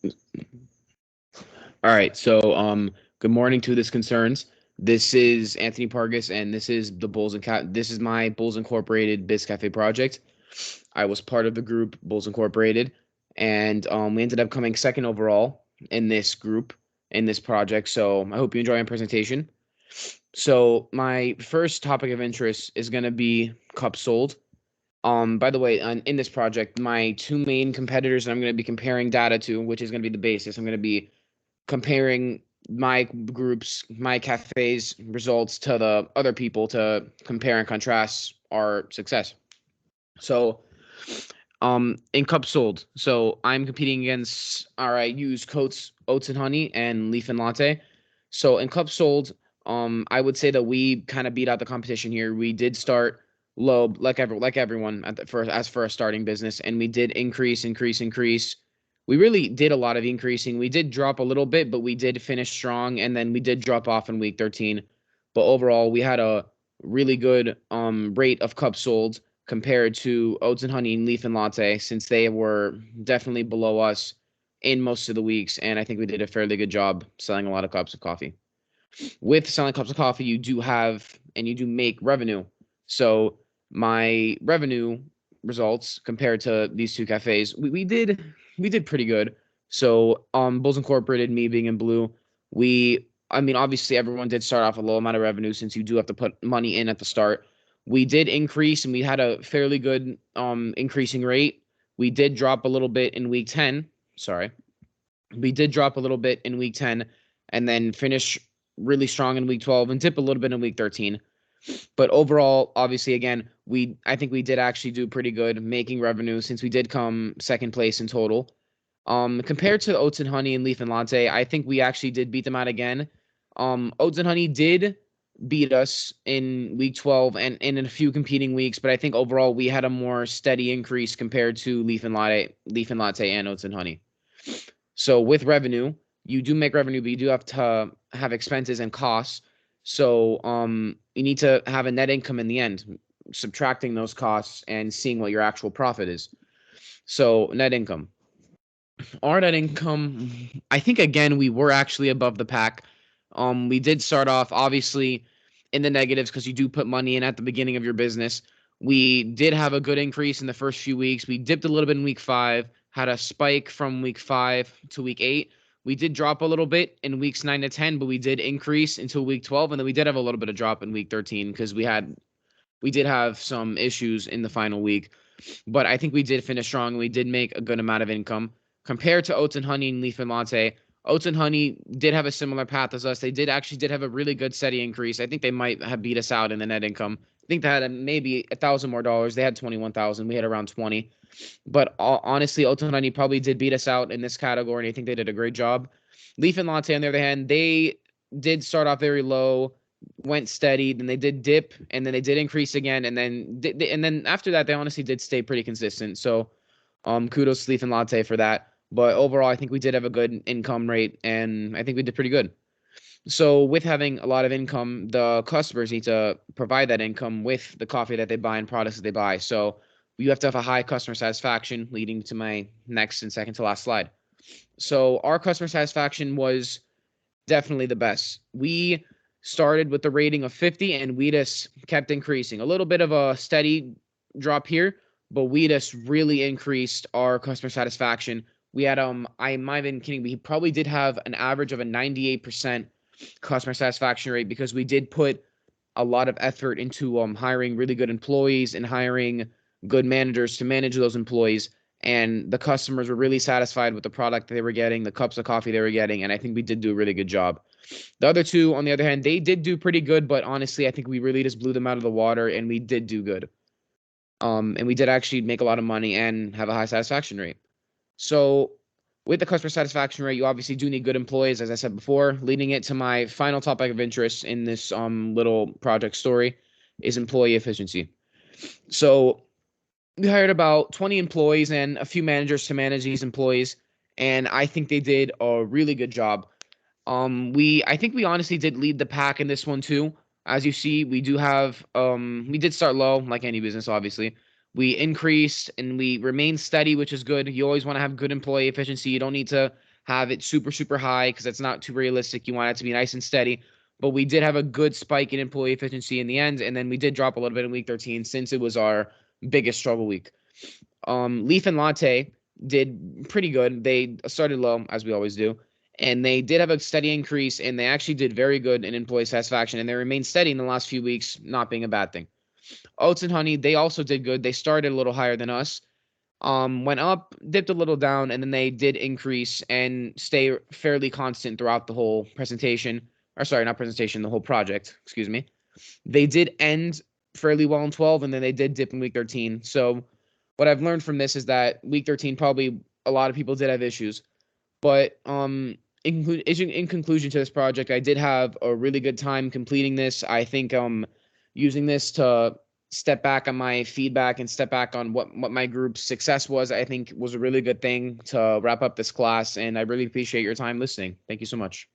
All right. Good morning to this concerns. This is Anthony Pargas, and this is the Bulls and This is my Bulls Incorporated Biz Cafe project. I was part of the group Bulls Incorporated, and we ended up coming second overall in this group in this project. So I hope you enjoy my presentation. So my first topic of interest is going to be cups sold. By the way, in this project, my two main competitors that I'm going to be comparing data to, which is going to be the basis, I'm going to be comparing my cafe's results to the other people to compare and contrast our success. So, in cups sold, so I'm competing against. All right, use oats and honey, and leaf and latte. So in cups sold, I would say that we kind of beat out the competition here. We did start low, like everyone at the first as for a starting business, and we did increase. We really did a lot of increasing. We did drop a little bit, but we did finish strong, and then we did drop off in week 13. But overall, we had a really good rate of cups sold compared to oats and honey and leaf and latte, since they were definitely below us in most of the weeks, and I think we did a fairly good job selling a lot of cups of coffee. With selling cups of coffee, you do have and you do make revenue. So my revenue results compared to these two cafes, we did pretty good. So Bulls Incorporated, me being in blue, obviously everyone did start off a low amount of revenue, since you do have to put money in at the start. We did increase, and we had a fairly good increasing rate. We did drop a little bit in week 10. Sorry. We did drop a little bit in week 10, and then finish really strong in week 12 and dip a little bit in week 13. But overall, obviously, again, I think we did actually do pretty good making revenue, since we did come second place in total. Compared to oats and honey and leaf and latte, I think we actually did beat them out again. Oats and honey did beat us in week 12 and in a few competing weeks, but I think overall we had a more steady increase compared to leaf and latte and oats and honey. So with revenue, you do make revenue, but you do have to have expenses and costs. So you need to have a net income in the end, subtracting those costs and seeing what your actual profit is. So net income. Our net income, I think again we were actually above the pack. We did start off obviously in the negatives, because you do put money in at the beginning of your business. We did have a good increase in the first few weeks. We dipped a little bit in week 5, had a spike from week 5 to week 8. We did drop a little bit in weeks 9 to 10, but we did increase until week 12, and then we did have a little bit of drop in week 13, because we did have some issues in the final week. But I think we did finish strong. We did make a good amount of income compared to oats and honey and leaf and latte. Oats and honey did have a similar path as us. They did have a really good steady increase. I think they might have beat us out in the net income. I think they had maybe $1,000 more dollars. They had 21,000. We had around 20. But honestly, oats and honey probably did beat us out in this category, and I think they did a great job. Leaf and latte, on the other hand, they did start off very low, went steady, then they did dip, and then they did increase again, and then after that, they honestly did stay pretty consistent. So, kudos to Leaf and Latte for that. But overall, I think we did have a good income rate, and I think we did pretty good. So, with having a lot of income, the customers need to provide that income with the coffee that they buy and products that they buy. So, you have to have a high customer satisfaction, leading to my next and second to last slide. So, our customer satisfaction was definitely the best. We started with the rating of 50, and we just kept increasing. A little bit of a steady drop here, but we just really increased our customer satisfaction. We had I might have been kidding, we probably did have an average of a 98% customer satisfaction rate, because we did put a lot of effort into hiring really good employees and hiring good managers to manage those employees. And the customers were really satisfied with the product they were getting, the cups of coffee they were getting, and I think we did do a really good job. The other two, on the other hand, they did do pretty good, but honestly, I think we really just blew them out of the water, and we did do good. And we did actually make a lot of money and have a high satisfaction rate. So with the customer satisfaction rate, you obviously do need good employees, as I said before. Leading it to my final topic of interest in this little project story is employee efficiency. So we hired about 20 employees and a few managers to manage these employees, and I think they did a really good job. I think we honestly did lead the pack in this one too. As you see, we did start low, like any business, obviously. We increased and we remained steady, which is good. You always want to have good employee efficiency. You don't need to have it super, super high because that's not too realistic. You want it to be nice and steady. But we did have a good spike in employee efficiency in the end, and then we did drop a little bit in week 13 since it was our biggest struggle week. Leaf and Latte did pretty good. They started low, as we always do, and they did have a steady increase, and they actually did very good in employee satisfaction, and they remained steady in the last few weeks, not being a bad thing. Oats and Honey, they also did good. They started a little higher than us, went up, dipped a little down, and then they did increase and stay fairly constant throughout the whole presentation. Or sorry, not presentation, the whole project, excuse me. They did end fairly well in 12, and then they did dip in week 13. So what I've learned from this is that week 13, probably a lot of people did have issues. But in conclusion to this project, I did have a really good time completing this. I think using this to step back on my feedback and step back on what my group's success was, I think was a really good thing to wrap up this class. And I really appreciate your time listening. Thank you so much.